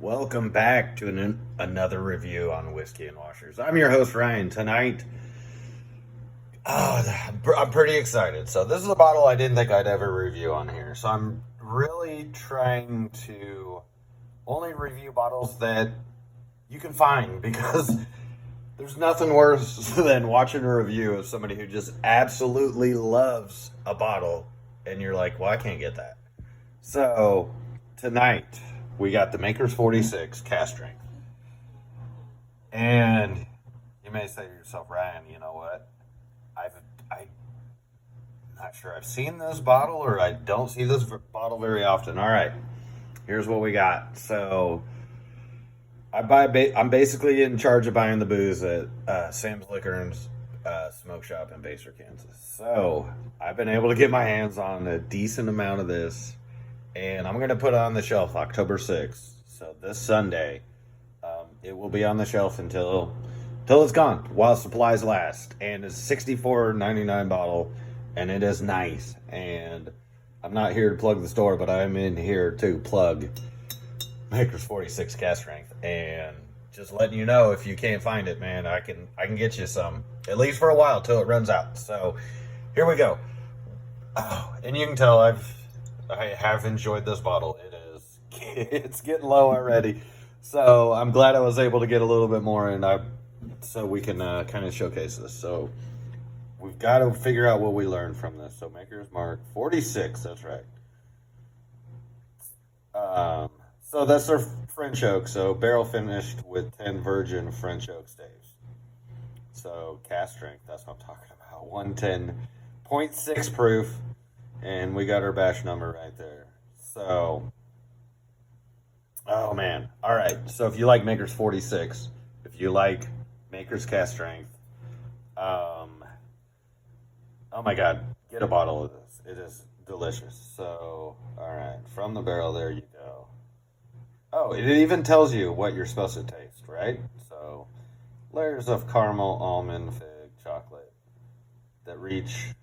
Welcome back to another review on Whiskey and Washers. I'm your host, Ryan. Tonight, I'm pretty excited. So, this is a bottle I didn't think I'd ever review on here. So, I'm really trying to only review bottles that you can find because there's nothing worse than watching a review of somebody who just absolutely loves a bottle and you're like, well, I can't get that. So, tonight, we got the Maker's 46 Cask Strength. And you may say to yourself, Ryan, you know what? I'm not sure I've seen this bottle or I don't see this bottle very often. All right, here's what we got. So I'm basically in charge of buying the booze at Sam's Liquor and Smoke Shop in Baser, Kansas. So I've been able to get my hands on a decent amount of this, and I'm going to put it on the shelf October 6th. So this Sunday, it will be on the shelf until it's gone, while supplies last. And it's $64.99 bottle, and it is nice. And I'm not here to plug the store, but I'm in here to plug Maker's 46 Cask Strength, and just letting you know, if you can't find it, man, I can get you some, at least for a while till it runs out. So here we go. Oh, and you can tell I have enjoyed this bottle. It's getting low already. So I'm glad I was able to get a little bit more, and so we can kind of showcase this. So we've got to figure out what we learned from this. So Maker's Mark 46, that's right. So that's their French oak. So barrel finished with 10 virgin French oak staves. So cask strength, that's what I'm talking about. 110.6 proof. And we got our batch number right there. So, oh man. All right. So if you like Maker's 46, if you like Maker's Cask Strength, oh my God, get a bottle of this. It is delicious. So, all right. From the barrel, there you go. Oh, it even tells you what you're supposed to taste, right? So, layers of caramel, almond, fig, chocolate that reach,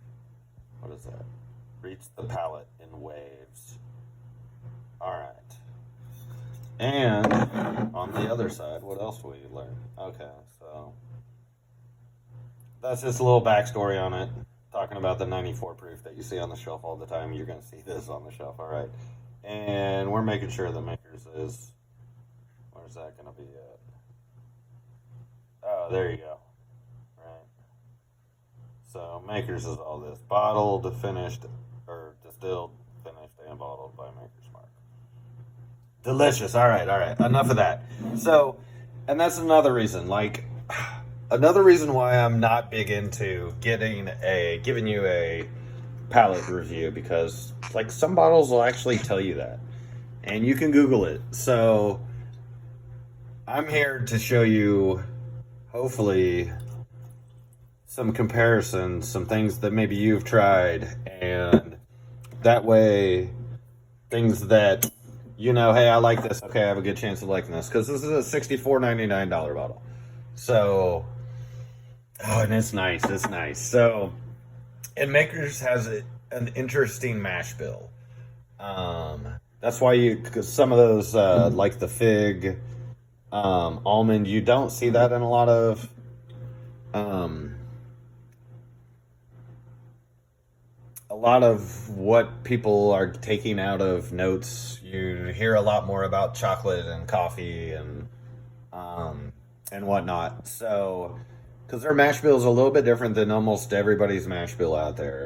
what is that? Reach the palate in waves. All right. And on the other side, what else do we learn? Okay, so that's just a little backstory on it. Talking about the 94 proof that you see on the shelf all the time. You're going to see this on the shelf, all right? And we're making sure the Maker's is, where's that going to be at? Oh, there you go. Right. So Maker's is all this. Bottled, finished, or distilled, finished, and bottled by Maker's Mark. Delicious. All right. Enough of that. So, and that's another reason. Another reason why I'm not big into giving you a palate review, because some bottles will actually tell you that, and you can Google it. So, I'm here to show you, hopefully, some comparisons, some things that maybe you've tried, and that way, things that, hey, I like this, okay, I have a good chance of liking this, because this is a $64.99 bottle. So, and it's nice. So, and Maker's has an interesting mash bill. That's why because some of those, like the fig, almond, you don't see that in a lot of, what people are taking out of notes. You hear a lot more about chocolate and coffee and whatnot. So, because their mash bill is a little bit different than almost everybody's mash bill out there,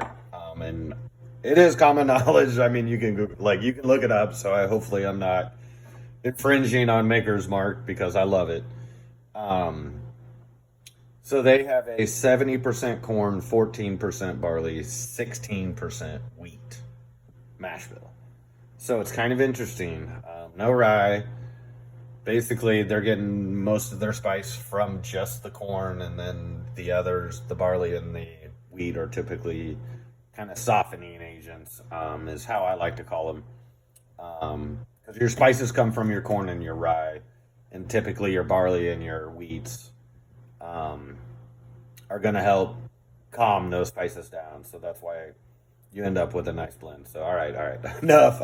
and it is common knowledge. I mean, you can look it up. So hopefully I'm not infringing on Maker's Mark because I love it. So they have a 70% corn, 14% barley, 16% wheat mash bill. So it's kind of interesting. No rye. Basically, they're getting most of their spice from just the corn, and then the others, the barley and the wheat, are typically kind of softening agents, is how I like to call them. Because your spices come from your corn and your rye, and typically your barley and your wheats are going to help calm those spices down. So that's why you end up with a nice blend. So all right, enough.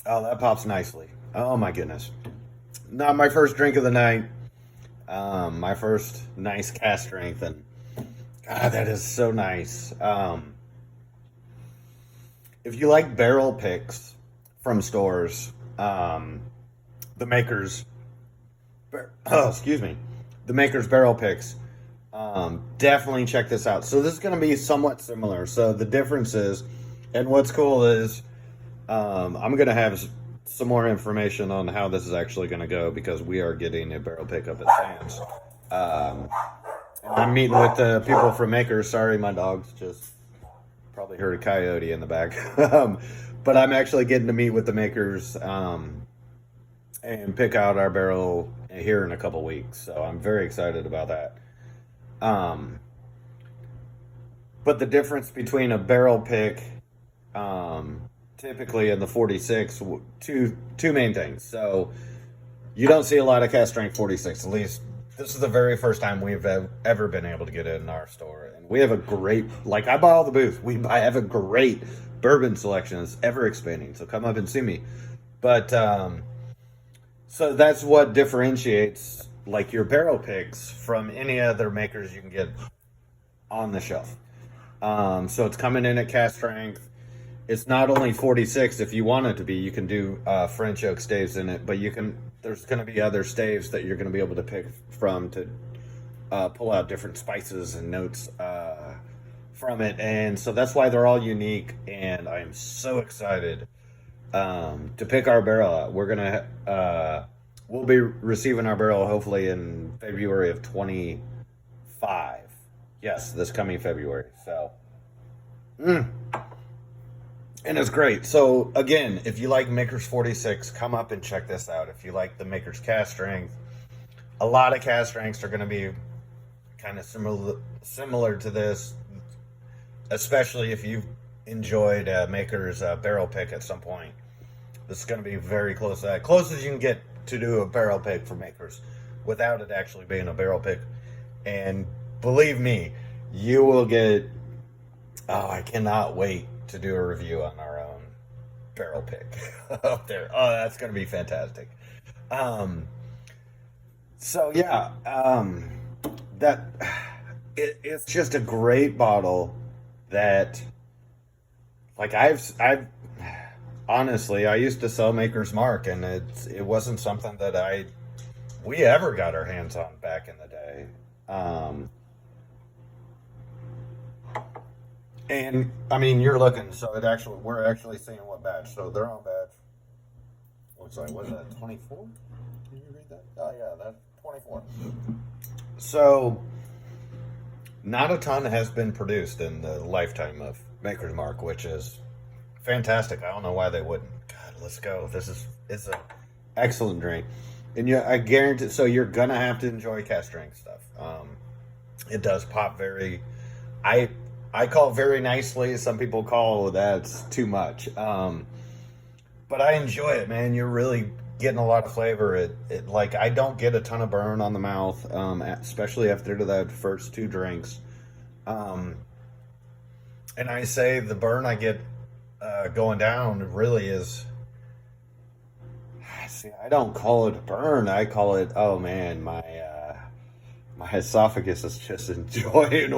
Oh, that pops nicely. Oh my goodness. Not my first drink of the night. My first nice Cask Strength, and God, that is so nice. If you like barrel picks from stores, the makers, oh, excuse me, the makers barrel picks, definitely check this out. So this is going to be somewhat similar. So the difference is, and what's cool is, I'm going to have some more information on how this is actually going to go because we are getting a barrel pick up at Sam's. And I'm meeting with the people from Makers. Sorry, my dogs just probably heard a coyote in the back. But I'm actually getting to meet with the Makers and pick out our barrel here in a couple weeks. So I'm very excited about that. But the difference between a barrel pick, typically in the 46, two main things. So you don't see a lot of Cask Strength 46. At least this is the very first time we've ever been able to get it in our store, and we have a great, like, I buy all the booths. I have a great bourbon selection that's ever expanding. So come up and see me. But so that's what differentiates like your barrel picks from any other makers you can get on the shelf. So it's coming in at Cask Strength. It's not only 46. If you want it to be, you can do French oak staves in it, but you can. There's going to be other staves that you're going to be able to pick from to pull out different spices and notes from it, and so that's why they're all unique. And I am so excited to pick our barrel out. We'll be receiving our barrel hopefully in February of 25. Yes, this coming February. So. And it's great. So again, if you like Makers 46, come up and check this out. If you like the Makers Cask Strength, a lot of Cask Strengths are going to be kind of similar to this, especially if you've enjoyed Makers barrel pick at some point. This is going to be very close to that, close as you can get to do a barrel pick for Makers without it actually being a barrel pick. And believe me, you will get. Oh, I cannot wait to do a review on our own barrel pick up there. Oh, that's going to be fantastic. So yeah, it's just a great bottle that, like, I've honestly, I used to sell Maker's Mark, and it wasn't something that we ever got our hands on back in the day. And I mean, you're looking, so we're actually seeing what batch. So they're on batch. Looks like, what is that, 24? Can you read that? Oh yeah, that's 24. So not a ton has been produced in the lifetime of Maker's Mark, which is fantastic. I don't know why they wouldn't. God, let's go. It's an excellent drink. And I guarantee, so you're gonna have to enjoy Cask Strength stuff. It does pop very. I call very nicely. Some people call that's too much. But I enjoy it, man. You're really getting a lot of flavor. It like, I don't get a ton of burn on the mouth, especially after that first two drinks. And I say the burn I get going down really is. See, I don't call it a burn. I call it, oh man, my esophagus is just enjoying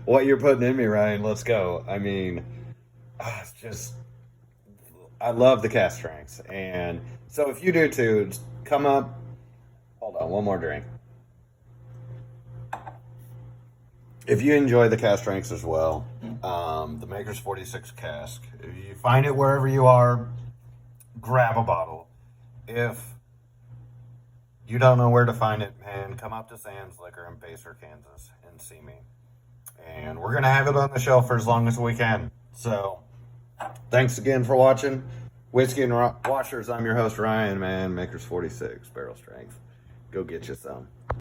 what you're putting in me, Ryan. Let's go. I mean, it's just, I love the Cask Strengths. And so if you do too, just come up. Hold on, one more drink. If you enjoy the Cask Strengths as well, the Maker's 46 cask, if you find it wherever you are, grab a bottle. If you don't know where to find it, man, come up to Sam's Liquor in Pacer, Kansas, and see me. And we're going to have it on the shelf for as long as we can. So, thanks again for watching Whiskey and Washers. I'm your host, Ryan, man. Maker's 46, barrel strength. Go get you some.